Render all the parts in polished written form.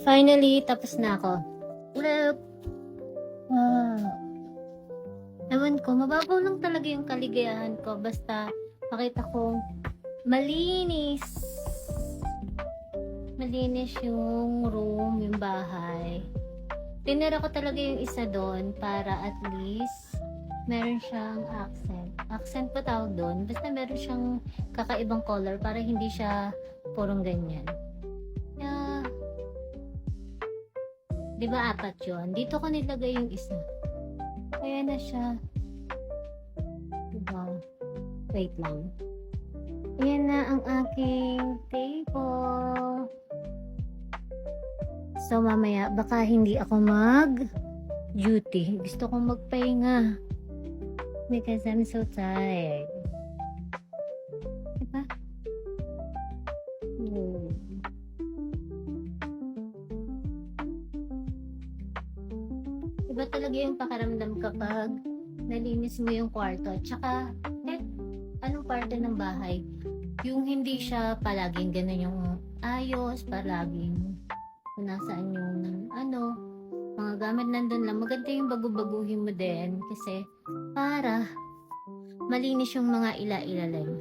Finally, tapos na ako. Look! Wow. Ewan ko, mababaw lang talaga yung kaligayahan ko. Basta, makita kong malinis. Malinis yung room, yung bahay. Tinira ko talaga yung isa doon para at least meron siyang accent. Accent pa tawag doon. Basta meron siyang kakaibang color para hindi siya purong ganyan. Kaya, di ba 4 yun? Dito ko nilagay yung isa. Kaya na siya. Diba? Wait lang. Ayan na ang aking table. So, mamaya, baka hindi ako mag-duty. Gusto kong magpahinga. Because I'm so tired. Diba? Iba talaga yung pakaramdam kapag nalinis mo yung kwarto. At saka, anong parte ng bahay? Yung hindi siya palaging ganun yung ayos, palaging kung nasaan yung mga gamit nandun lang. Maganda yung bago-baguhin mo din kasi para malinis yung mga ila-ilalim.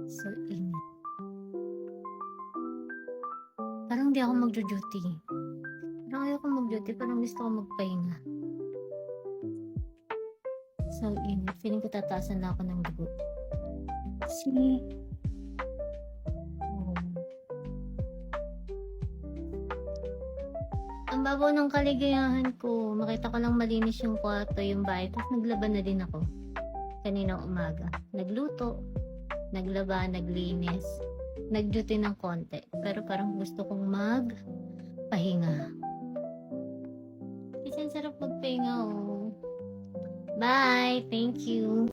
So, parang di ako mag-duty. Parang ayoko mag-duty, parang gusto ko magpahinga. So, feeling ko tataasan na ako ng dugo. See? Ang babaw ng kaligayahan ko. Makita ko lang malinis yung kwarto, yung bahay. Tapos naglaban na din ako. Kaninang umaga. Nagluto. Naglaba, naglinis. Nag-duty ng konti. Pero parang gusto kong magpahinga. Kasi ang sarap magpahinga, oh. Bye! Thank you!